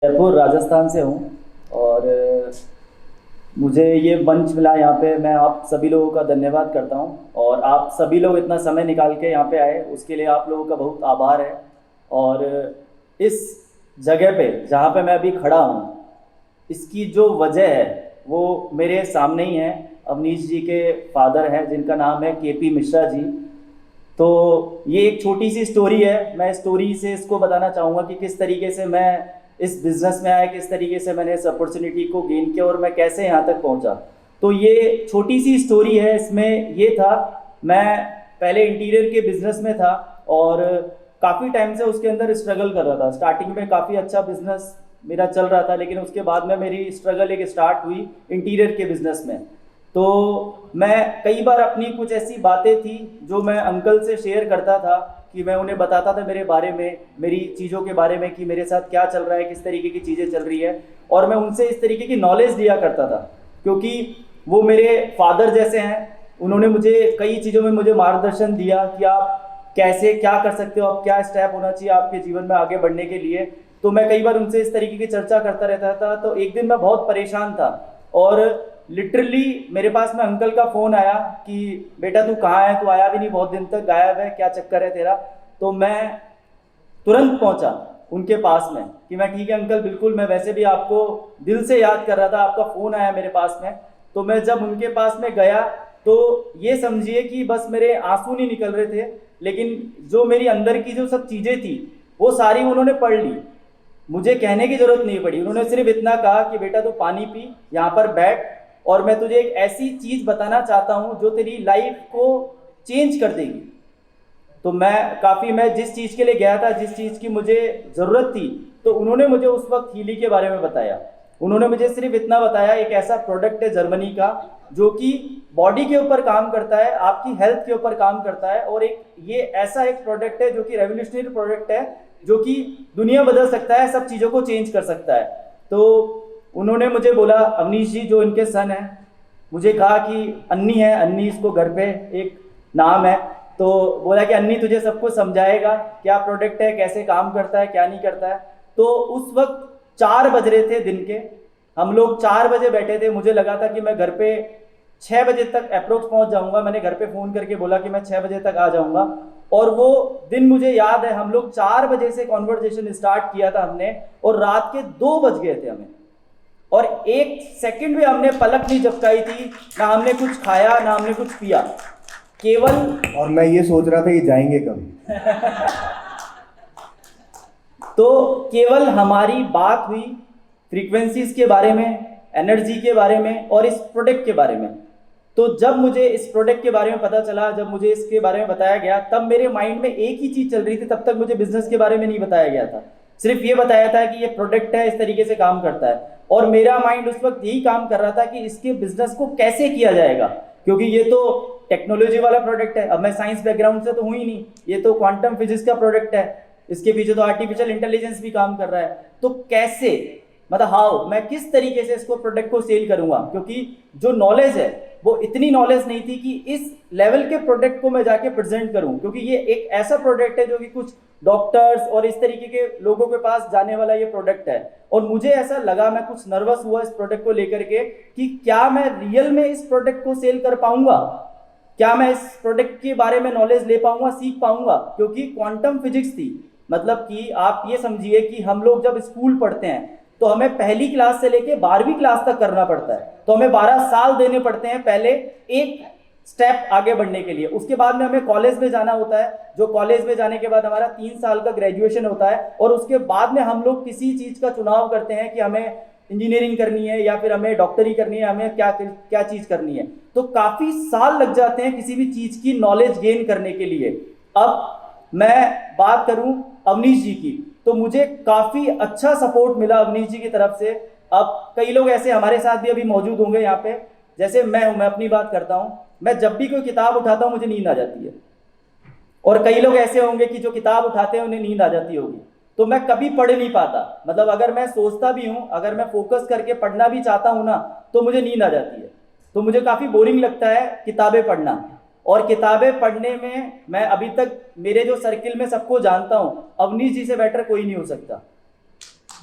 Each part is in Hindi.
जयपुर राजस्थान से हूँ। और मुझे ये मंच मिला यहाँ पे, मैं आप सभी लोगों का धन्यवाद करता हूँ। और आप सभी लोग इतना समय निकाल के यहाँ पे आए, उसके लिए आप लोगों का बहुत आभार है। और इस जगह पे जहाँ पे मैं अभी खड़ा हूँ, इसकी जो वजह है वो मेरे सामने ही है। अवनीश जी के फादर हैं जिनका नाम है केपी मिश्रा जी। तो ये एक छोटी सी स्टोरी है, मैं स्टोरी से इसको बताना चाहूँगा कि किस तरीके से मैं इस बिज़नेस में आया, किस तरीके से मैंने इस अपॉर्चुनिटी को गेन किया और मैं कैसे यहाँ तक पहुँचा। तो ये छोटी सी स्टोरी है। इसमें ये था, मैं पहले इंटीरियर के बिज़नेस में था और काफ़ी टाइम से उसके अंदर स्ट्रगल कर रहा था। स्टार्टिंग में काफ़ी अच्छा बिज़नेस मेरा चल रहा था, लेकिन उसके बाद में मेरी स्ट्रगल एक स्टार्ट हुई इंटीरियर के बिज़नेस में। तो मैं कई बार अपनी कुछ ऐसी बातें थी जो मैं अंकल से शेयर करता था, कि मैं उन्हें बताता था मेरे बारे में, मेरी चीज़ों के बारे में, कि मेरे साथ क्या चल रहा है, किस तरीके की चीज़ें चल रही है। और मैं उनसे इस तरीके की नॉलेज दिया करता था, क्योंकि वो मेरे फादर जैसे हैं। उन्होंने मुझे कई चीज़ों में मुझे मार्गदर्शन दिया कि आप कैसे क्या कर सकते हो, आप क्या स्टेप होना चाहिए आपके जीवन में आगे बढ़ने के लिए। तो मैं कई बार उनसे इस तरीके की चर्चा करता रहता था। तो एक दिन मैं बहुत परेशान था और लिटरली मेरे पास में अंकल का फ़ोन आया कि बेटा तू कहाँ है, तू आया भी नहीं, बहुत दिन तक गायब है, क्या चक्कर है तेरा। तो मैं तुरंत पहुंचा उनके पास में कि मैं ठीक है अंकल, बिल्कुल मैं वैसे भी आपको दिल से याद कर रहा था, आपका फ़ोन आया मेरे पास में। तो मैं जब उनके पास में गया तो ये समझिए कि बस मेरे आंसू नहीं निकल रहे थे, लेकिन जो मेरी अंदर की जो सब चीज़ें थी वो सारी उन्होंने पढ़ ली। मुझे कहने की जरूरत नहीं पड़ी, उन्होंने सिर्फ इतना कहा कि बेटा तू पानी पी, यहाँ पर बैठ, और मैं तुझे एक ऐसी चीज़ बताना चाहता हूँ जो तेरी लाइफ को चेंज कर देगी। तो मैं जिस चीज़ के लिए गया था, जिस चीज़ की मुझे ज़रूरत थी, तो उन्होंने मुझे उस वक्त हीली के बारे में बताया। उन्होंने मुझे सिर्फ इतना बताया, एक ऐसा प्रोडक्ट है जर्मनी का जो कि बॉडी के ऊपर काम करता है, आपकी हेल्थ के ऊपर काम करता है, और एक ये ऐसा एक प्रोडक्ट है जो कि रेवोल्यूशनरी प्रोडक्ट है, जो कि दुनिया बदल सकता है, सब चीज़ों को चेंज कर सकता है। तो उन्होंने मुझे बोला, अवनीश जी जो इनके सन है, मुझे कहा कि अन्नी है, अन्नी इसको घर पे एक नाम है। तो बोला कि अन्नी तुझे सब कुछ समझाएगा, क्या प्रोडक्ट है, कैसे काम करता है, क्या नहीं करता है। तो उस वक्त 4 बज रहे थे दिन के, हम लोग 4 बजे बैठे थे। मुझे लगा था कि मैं घर पे 6 बजे तक अप्रोक्स पहुंच जाऊंगा। मैंने घर पे फ़ोन करके बोला कि मैं 6 बजे तक आ जाऊंगा। और वो दिन मुझे याद है, हम लोग 4 बजे से कॉन्वर्जेशन स्टार्ट किया था हमने, और रात के 2 बज गए थे हमें। और एक सेकंड भी हमने पलक नहीं झपकाई थी, ना हमने कुछ खाया, ना हमने कुछ पिया, केवल। और मैं ये सोच रहा था ये जाएंगे कब। तो केवल हमारी बात हुई फ्रीक्वेंसीज के बारे में, एनर्जी के बारे में और इस प्रोडक्ट के बारे में। तो जब मुझे इस प्रोडक्ट के बारे में पता चला, जब मुझे इसके बारे में बताया गया, तब मेरे माइंड में एक ही चीज़ चल रही थी। तब तक मुझे बिजनेस के बारे में नहीं बताया गया था, सिर्फ ये बताया था कि ये प्रोडक्ट है, इस तरीके से काम करता है। और मेरा माइंड उस वक्त यही काम कर रहा था कि इसके बिजनेस को कैसे किया जाएगा, क्योंकि ये तो टेक्नोलॉजी वाला प्रोडक्ट है। अब मैं साइंस बैकग्राउंड से तो हूँ ही नहीं, ये तो क्वांटम फिजिक्स का प्रोडक्ट है, इसके पीछे तो आर्टिफिशियल इंटेलिजेंस भी काम कर रहा है। तो कैसे, मतलब हाउ, मैं किस तरीके से इसको प्रोडक्ट को सेल करूंगा, क्योंकि जो नॉलेज है वो इतनी नॉलेज नहीं थी कि इस लेवल के प्रोडक्ट को मैं जाके प्रेजेंट करूं, क्योंकि ये एक ऐसा प्रोडक्ट है जो कि कुछ डॉक्टर्स और इस तरीके के लोगों के पास जाने वाला ये प्रोडक्ट है। और मुझे ऐसा लगा, मैं कुछ नर्वस हुआ इस प्रोडक्ट को लेकर के कि क्या मैं रियल में इस प्रोडक्ट को सेल कर पाऊंगा, क्या मैं इस प्रोडक्ट के बारे में नॉलेज ले पाऊंगा, सीख पाऊंगा। क्योंकि क्वांटम फिजिक्स थी, मतलब कि आप ये समझिए कि हम लोग जब स्कूल पढ़ते हैं तो हमें पहली क्लास से लेके 12वीं क्लास तक करना पड़ता है। तो हमें 12 साल देने पड़ते हैं पहले एक स्टेप आगे बढ़ने के लिए। उसके बाद में हमें कॉलेज में जाना होता है, जो कॉलेज में जाने के बाद हमारा 3 साल का ग्रेजुएशन होता है। और उसके बाद में हम लोग किसी चीज़ का चुनाव करते हैं कि हमें इंजीनियरिंग करनी है या फिर हमें डॉक्टरी करनी है, हमें क्या क्या चीज़ करनी है। तो काफ़ी साल लग जाते हैं किसी भी चीज़ की नॉलेज गेन करने के लिए। अब मैं बात करूं अवनीश जी की, तो मुझे काफ़ी अच्छा सपोर्ट मिला अवनीश जी की तरफ से। अब कई लोग ऐसे हमारे साथ भी अभी मौजूद होंगे यहाँ पे, जैसे मैं हूँ, मैं अपनी बात करता हूँ। मैं जब भी कोई किताब उठाता हूँ मुझे नींद आ जाती है, और कई लोग ऐसे होंगे कि जो किताब उठाते हैं उन्हें नींद आ जाती होगी। तो मैं कभी पढ़ नहीं पाता, मतलब अगर मैं सोचता भी हूँ, अगर मैं फोकस करके पढ़ना भी चाहता हूँ ना, तो मुझे नींद आ जाती है। तो मुझे काफ़ी बोरिंग लगता है किताबें पढ़ना। और किताबें पढ़ने में मैं अभी तक मेरे जो सर्किल में सबको जानता हूँ, अवनीश जी से बेटर कोई नहीं हो सकता।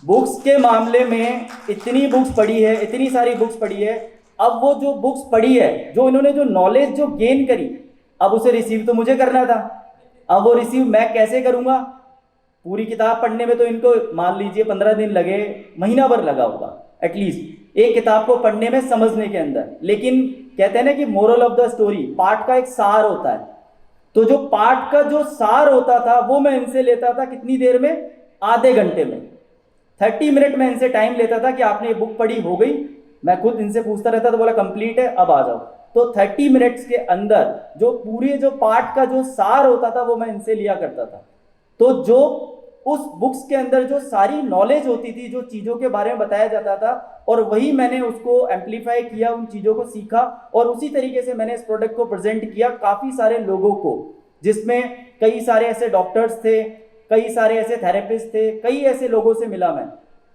बुक्स के मामले में इतनी बुक्स पढ़ी है, इतनी सारी बुक्स पढ़ी है। अब वो जो बुक्स पढ़ी है, जो इन्होंने जो नॉलेज जो गेन करी, अब उसे रिसीव तो मुझे करना था। अब वो रिसीव मैं कैसे करूँगा? पूरी किताब पढ़ने में तो इनको मान लीजिए 15 दिन लगे, महीना भर लगा होगा एटलीस्ट एक किताब को पढ़ने में, समझने के अंदर। लेकिन कहते हैं ना कि मोरल ऑफ द स्टोरी, पाठ का एक सार होता है। तो जो पाठ का जो सार होता था वो मैं इनसे लेता था कितनी देर में? आधे घंटे में। 30 मिनट में इनसे टाइम लेता था कि आपने ये बुक पढ़ी, हो गई? मैं खुद इनसे पूछता रहता, तो बोला कंप्लीट है, अब आ जाओ। तो 30 मिनट्स के अंदर जो पूरे जो पाठ का जो सार होता था वो मैं इनसे लिया करता था। तो जो उस बुक्स के अंदर जो सारी नॉलेज होती थी, जो चीज़ों के बारे में बताया जाता था, और वही मैंने उसको एम्पलीफाई किया, उन चीज़ों को सीखा, और उसी तरीके से मैंने इस प्रोडक्ट को प्रेजेंट किया काफ़ी सारे लोगों को, जिसमें कई सारे ऐसे डॉक्टर्स थे, कई सारे ऐसे थेरेपिस्ट थे, कई ऐसे लोगों से मिला मैं।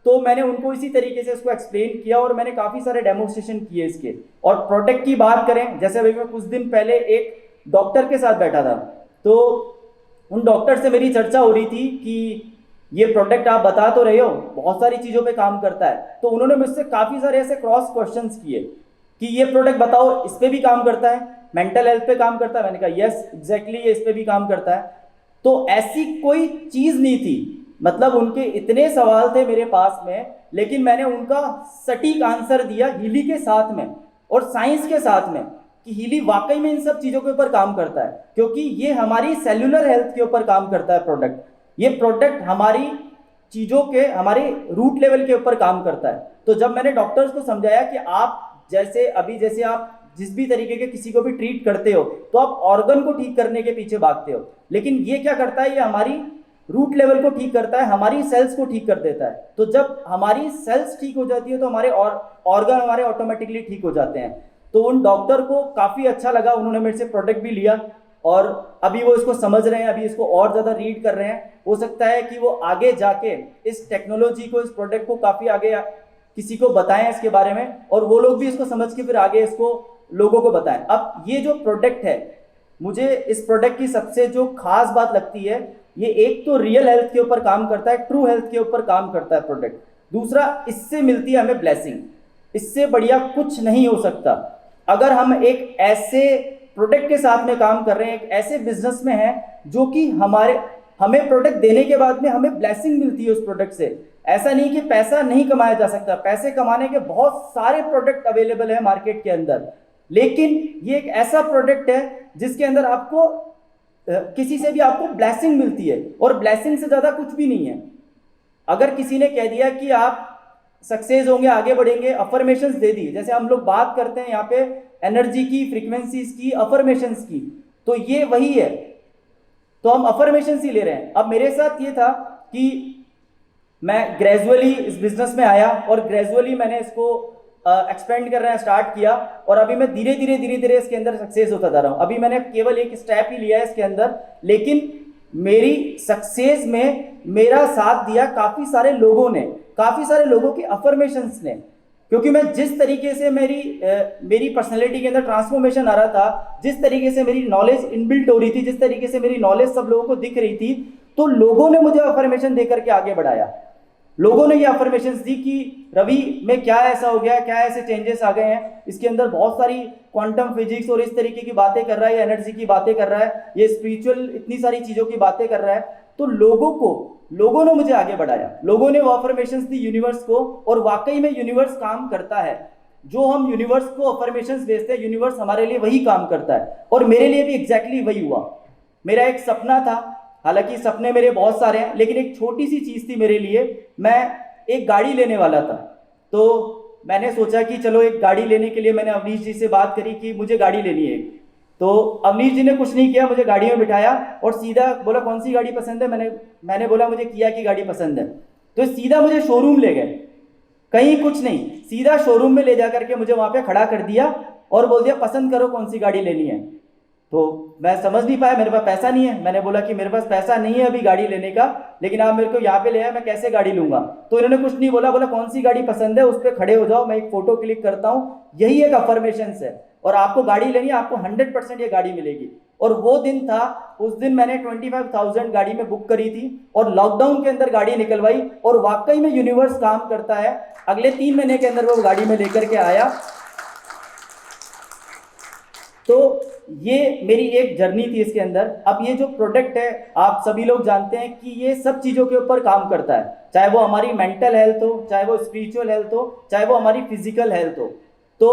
तो मैंने उनको इसी तरीके से इसको एक्सप्लेन किया, और मैंने काफ़ी सारे डेमोन्स्ट्रेशन किए इसके। और प्रोडक्ट की बात करें, जैसे अभी मैं कुछ दिन पहले एक डॉक्टर के साथ बैठा था, तो उन डॉक्टर से मेरी चर्चा हो रही थी कि ये प्रोडक्ट आप बता तो रहे हो, बहुत सारी चीज़ों पे काम करता है। तो उन्होंने मुझसे काफ़ी सारे ऐसे क्रॉस क्वेश्चंस किए कि ये प्रोडक्ट बताओ, इस पे भी काम करता है, मेंटल हेल्थ पे काम करता है? मैंने कहा यस एग्जैक्टली, ये इस पे भी काम करता है। तो ऐसी कोई चीज़ नहीं थी, मतलब उनके इतने सवाल थे मेरे पास में, लेकिन मैंने उनका सटीक आंसर दिया हीली के साथ में और साइंस के साथ में, कि हीली वाकई में इन सब चीज़ों के ऊपर काम करता है, क्योंकि ये हमारी सेल्यूलर हेल्थ के ऊपर काम करता है प्रोडक्ट। ये प्रोडक्ट हमारी चीज़ों के, हमारे रूट लेवल के ऊपर काम करता है। तो जब मैंने डॉक्टर्स को समझाया कि आप जैसे अभी जैसे आप जिस भी तरीके के किसी को भी ट्रीट करते हो, तो आप ऑर्गन को ठीक करने के पीछे भागते हो, लेकिन ये क्या करता है? ये हमारी रूट लेवल को ठीक करता है, हमारी सेल्स को ठीक कर देता है। तो जब हमारी सेल्स ठीक हो जाती है तो हमारे ऑर्गन हमारे ऑटोमेटिकली ठीक हो जाते हैं। तो उन डॉक्टर को काफ़ी अच्छा लगा, उन्होंने मेरे से प्रोडक्ट भी लिया, और अभी वो इसको समझ रहे हैं, अभी इसको और ज़्यादा रीड कर रहे हैं। हो सकता है कि वो आगे जाके इस टेक्नोलॉजी को, इस प्रोडक्ट को काफ़ी आगे किसी को बताएं इसके बारे में, और वो लोग भी इसको समझ के फिर आगे इसको लोगों को बताएं। अब ये जो प्रोडक्ट है, मुझे इस प्रोडक्ट की सबसे जो खास बात लगती है, ये एक तो रियल हेल्थ के ऊपर काम करता है, ट्रू हेल्थ के ऊपर काम करता है प्रोडक्ट। दूसरा, इससे मिलती है हमें ब्लेसिंग। इससे बढ़िया कुछ नहीं हो सकता। अगर हम एक ऐसे प्रोडक्ट के साथ में काम कर रहे हैं, एक ऐसे बिजनेस में हैं जो कि हमें प्रोडक्ट देने के बाद में हमें ब्लेसिंग मिलती है उस प्रोडक्ट से। ऐसा नहीं कि पैसा नहीं कमाया जा सकता, पैसे कमाने के बहुत सारे प्रोडक्ट अवेलेबल है मार्केट के अंदर, लेकिन ये एक ऐसा प्रोडक्ट है जिसके अंदर आपको किसी से भी आपको ब्लेसिंग मिलती है, और ब्लेसिंग से ज़्यादा कुछ भी नहीं है। अगर किसी ने कह दिया कि आप सक्सेस होंगे, आगे बढ़ेंगे, अफर्मेशंस दे दी, जैसे हम लोग बात करते हैं यहाँ पे एनर्जी की, फ्रीक्वेंसीज की, अफर्मेशंस की, तो ये वही है। तो हम अफर्मेशंस ही ले रहे हैं। अब मेरे साथ ये था कि मैं ग्रेजुअली इस बिजनेस में आया, और ग्रेजुअली मैंने इसको एक्सपेंड करना स्टार्ट किया, और अभी मैं धीरे धीरे इसके अंदर सक्सेस होता जा रहा हूँ। अभी मैंने केवल एक स्टेप ही लिया है इसके अंदर, लेकिन मेरी सक्सेस में मेरा साथ दिया काफ़ी सारे लोगों ने, काफ़ी सारे लोगों की अफर्मेशंस ने, क्योंकि मैं जिस तरीके से मेरी पर्सनैलिटी के अंदर ट्रांसफॉर्मेशन आ रहा था, जिस तरीके से मेरी नॉलेज इनबिल्ट हो रही थी, जिस तरीके से मेरी नॉलेज सब लोगों को दिख रही थी, तो लोगों ने मुझे अफर्मेशन देकर के आगे बढ़ाया। लोगों ने ये अफर्मेशंस दी कि रवि में क्या ऐसा हो गया, क्या ऐसे चेंजेस आ गए हैं, इसके अंदर बहुत सारी क्वांटम फिजिक्स और इस तरीके की बातें कर रहा है, एनर्जी की बातें कर रहा है, ये स्पिरिचुअल इतनी सारी चीज़ों की बातें कर रहा है। तो लोगों ने मुझे आगे बढ़ाया, लोगों ने वो अफर्मेशंस दी यूनिवर्स को, और वाकई में यूनिवर्स काम करता है। जो हम यूनिवर्स को अफर्मेशंस भेजते हैं, यूनिवर्स हमारे लिए वही काम करता है, और मेरे लिए भी एग्जैक्टली वही हुआ। मेरा एक सपना था, हालांकि सपने मेरे बहुत सारे हैं, लेकिन एक छोटी सी चीज़ थी मेरे लिए, मैं एक गाड़ी लेने वाला था। तो मैंने सोचा कि चलो एक गाड़ी लेने के लिए मैंने अवनीश जी से बात करी कि मुझे गाड़ी लेनी है। तो अवनीश जी ने कुछ नहीं किया, मुझे गाड़ी में बिठाया और सीधा बोला कौन सी गाड़ी पसंद है, मैंने बोला मुझे किया की गाड़ी पसंद है। तो सीधा मुझे शोरूम ले गए, कहीं कुछ नहीं, सीधा शोरूम में ले जा करके मुझे वहाँ पे खड़ा कर दिया और बोल दिया पसंद करो कौन सी गाड़ी लेनी है। तो मैं समझ नहीं पाया, मेरे पास पैसा नहीं है। मैंने बोला कि मेरे पास पैसा नहीं है अभी गाड़ी लेने का, लेकिन आप मेरे को यहाँ पे ले आए, मैं कैसे गाड़ी लूंगा। तो इन्होंने कुछ नहीं बोला, बोला कौन सी गाड़ी पसंद है उस पर खड़े हो जाओ, मैं एक फोटो क्लिक करता हूँ। यही एक अफर्मेशन है, और आपको गाड़ी लेनी है, आपको 100% ये गाड़ी मिलेगी। और वो दिन था, उस दिन मैंने 25,000 गाड़ी में बुक करी थी और लॉकडाउन के अंदर गाड़ी निकलवाई और वाकई में यूनिवर्स काम करता है। अगले 3 महीने के अंदर वो गाड़ी में लेकर के आया। तो ये मेरी एक जर्नी थी इसके अंदर। अब ये जो प्रोडक्ट है, आप सभी लोग जानते हैं कि ये सब चीज़ों के ऊपर काम करता है, चाहे वो हमारी मेंटल हेल्थ हो, चाहे वो स्पिरिचुअल हेल्थ हो, चाहे वो हमारी फिजिकल हेल्थ हो। तो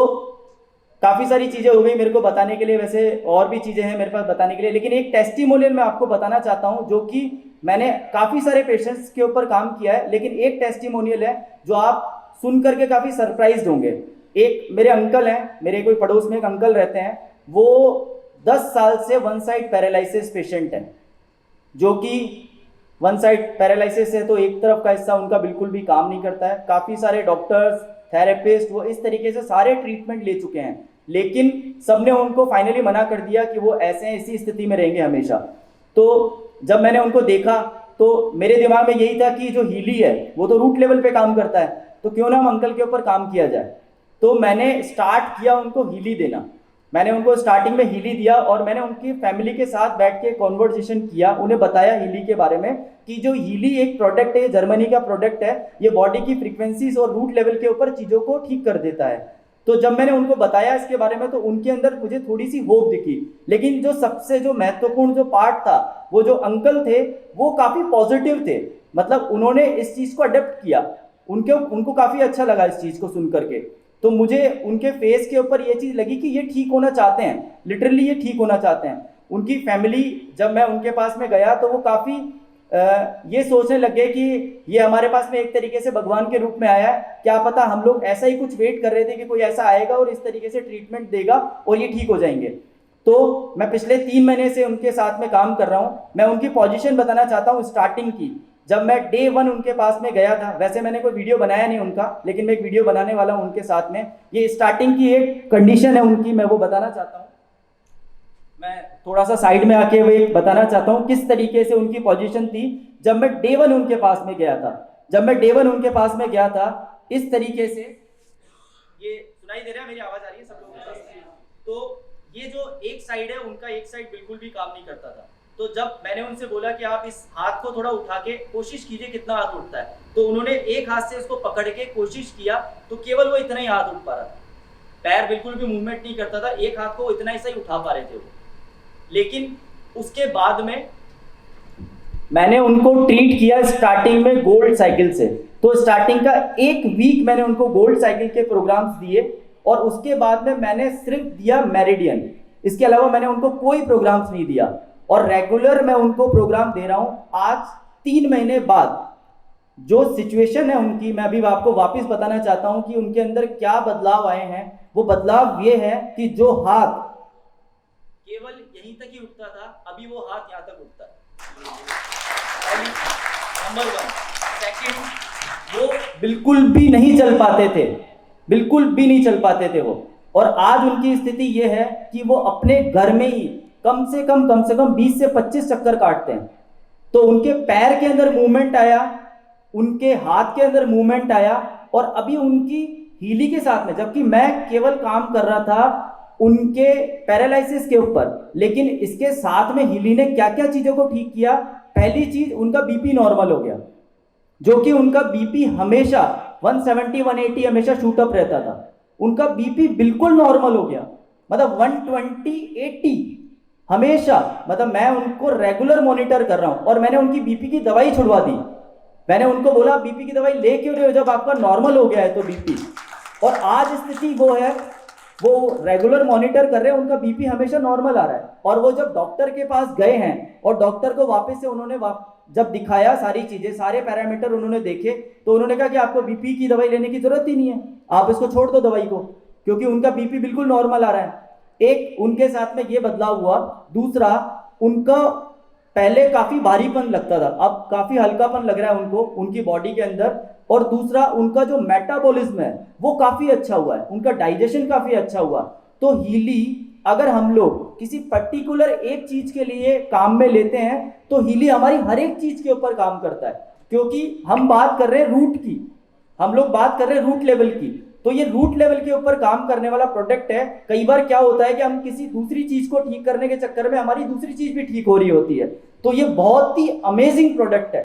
काफ़ी सारी चीज़ें हो गई मेरे को बताने के लिए, वैसे और भी चीज़ें हैं मेरे पास बताने के लिए, लेकिन एक टेस्टिमोनियल मैं आपको बताना चाहता हूँ जो कि मैंने काफ़ी सारे पेशेंट्स के ऊपर काम किया है, लेकिन एक टेस्टिमोनियल है जो आप सुन करके काफ़ी सरप्राइज होंगे। एक मेरे अंकल हैं, मेरे कोई पड़ोस में एक अंकल रहते हैं, वो 10 साल से वन साइड पैरालिसिस पेशेंट है, जो कि वन साइड पैरालिसिस है तो एक तरफ का हिस्सा उनका बिल्कुल भी काम नहीं करता है। काफ़ी सारे डॉक्टर्स, थेरेपिस्ट, वो इस तरीके से सारे ट्रीटमेंट ले चुके हैं, लेकिन सबने उनको फाइनली मना कर दिया कि वो ऐसे इसी स्थिति में रहेंगे हमेशा। तो जब मैंने उनको देखा तो मेरे दिमाग में यही था कि जो हीली है वो तो रूट लेवल पे काम करता है, तो क्यों ना हम अंकल के ऊपर काम किया जाए। तो मैंने स्टार्ट किया उनको हीली देना। मैंने उनको स्टार्टिंग में हीली दिया और मैंने उनकी फैमिली के साथ बैठ के कॉन्वर्सेशन किया, उन्हें बताया हीली के बारे में कि जो हीली एक प्रोडक्ट है, जर्मनी का प्रोडक्ट है, ये बॉडी की फ्रीक्वेंसीज और रूट लेवल के ऊपर चीज़ों को ठीक कर देता है। तो जब मैंने उनको बताया इसके बारे में तो उनके अंदर मुझे थोड़ी सी होप दिखी, लेकिन जो सबसे जो महत्वपूर्ण जो पार्ट था, वो जो अंकल थे वो काफ़ी पॉजिटिव थे, मतलब उन्होंने इस चीज़ को अडेप्ट किया, उनको काफ़ी अच्छा लगा इस चीज़ को सुन करके। तो मुझे उनके फेस के ऊपर ये चीज़ लगी कि ये ठीक होना चाहते हैं, लिटरली ये ठीक होना चाहते हैं। उनकी फैमिली, जब मैं उनके पास में गया तो वो काफ़ी ये सोचने लग गए कि ये हमारे पास में एक तरीके से भगवान के रूप में आया है, क्या पता हम लोग ऐसा ही कुछ वेट कर रहे थे कि कोई ऐसा आएगा और इस तरीके से ट्रीटमेंट देगा और ये ठीक हो जाएंगे। तो मैं पिछले 3 महीने से उनके साथ में काम कर रहा हूँ। मैं उनकी पोजीशन बताना चाहता हूँ स्टार्टिंग की। जब मैं डे 1 उनके पास में गया था, वैसे मैंने कोई वीडियो बनाया नहीं उनका, लेकिन मैं एक वीडियो बनाने वाला हूँ उनके साथ में। ये स्टार्टिंग की एक कंडीशन है उनकी, मैं वो बताना चाहता हूँ। मैं थोड़ा सा साइड में आके वो एक बताना चाहता हूँ किस तरीके से उनकी पोजीशन थी जब मैं डे 1 उनके पास में गया था। जब मैं डे 1 उनके पास में गया था, इस तरीके से, ये सुनाई दे रहा है, मेरी आवाज आ रही है सब लोगों को? तो ये जो एक साइड है उनका, एक साइड बिल्कुल भी काम नहीं करता था। तो जब मैंने उनसे बोला कि आप इस हाथ को थोड़ा उठा के कोशिश कीजिए कितना हाथ उठता है, तो उन्होंने एक हाथ से इसको पकड़ के कोशिश किया तो केवल वो इतना ही हाथ उठ पा रहा था, पैर बिल्कुल भी मूवमेंट नहीं करता था, एक हाथ को इतना ही सही उठा पा रहे थे वो। लेकिन उसके बाद में मैंने उनको ट्रीट किया स्टार्टिंग में गोल्ड साइकिल से। तो स्टार्टिंग का 1 वीक मैंने उनको गोल्ड साइकिल के प्रोग्राम्स दिए और उसके बाद में मैंने सिर्फ दिया मेरिडियन, इसके अलावा मैंने उनको कोई प्रोग्राम्स नहीं दिया। और रेगुलर मैं उनको प्रोग्राम दे रहा हूं। आज 3 महीने बाद जो सिचुएशन है उनकी, मैं अभी आपको वापस बताना चाहता हूं कि उनके अंदर क्या बदलाव आए हैं। वो बदलाव ये है कि जो हाथ केवल यहीं तक ही उठता था, अभी वो हाथ यहां तक उठता है। नंबर 1। सेकंड, वो बिल्कुल भी नहीं चल पाते थे, बिल्कुल भी नहीं चल पाते थे वो। और आज उनकी स्थिति ये है कि वो अपने घर में ही कम से कम 20 से 25 चक्कर काटते हैं। तो उनके पैर के अंदर मूवमेंट आया, उनके हाथ के अंदर मूवमेंट आया, और अभी उनकी हीली के साथ में, जबकि मैं केवल काम कर रहा था उनके पैरालिसिस के ऊपर, लेकिन इसके साथ में हीली ने क्या क्या चीज़ों को ठीक किया। पहली चीज, उनका बीपी नॉर्मल हो गया, जो कि उनका बीपी हमेशा 170 180 हमेशा शूट अप रहता था। उनका बीपी बिल्कुल नॉर्मल हो गया, मतलब 120 80 हमेशा। मतलब मैं उनको रेगुलर मॉनिटर कर रहा हूं और मैंने उनकी बीपी की दवाई छुड़वा दी। मैंने उनको बोला बीपी की दवाई ले क्यों रहे हो जब आपका नॉर्मल हो गया है तो बीपी। और आज स्थिति वो है, वो रेगुलर मॉनिटर कर रहे हैं, उनका बीपी हमेशा नॉर्मल आ रहा है। और वो जब डॉक्टर के पास गए हैं और डॉक्टर को वापस से उन्होंने जब दिखाया सारी चीजें, सारे पैरामीटर उन्होंने देखे, तो उन्होंने कहा कि आपको बीपी की दवाई लेने की जरूरत ही नहीं है, आप इसको छोड़ दो दवाई को, क्योंकि उनका बीपी बिल्कुल नॉर्मल आ रहा है। एक उनके साथ में ये बदलाव हुआ। दूसरा, उनका पहले काफी भारीपन लगता था, अब काफी हल्कापन लग रहा है उनको उनकी बॉडी के अंदर। और दूसरा, उनका जो मेटाबॉलिज्म है वो काफी अच्छा हुआ है, उनका डाइजेशन काफी अच्छा हुआ। तो हीली अगर हम लोग किसी पर्टिकुलर एक चीज के लिए काम में लेते हैं तो हीली हमारी हर एक चीज के ऊपर काम करता है, क्योंकि हम बात कर रहे हैं रूट की, हम लोग बात कर रहे हैं रूट लेवल की। तो ये रूट लेवल के ऊपर काम करने वाला प्रोडक्ट है। कई बार क्या होता है कि हम किसी दूसरी चीज को ठीक करने के चक्कर में हमारी दूसरी चीज भी ठीक हो रही होती है, तो ये बहुत ही अमेजिंग प्रोडक्ट है।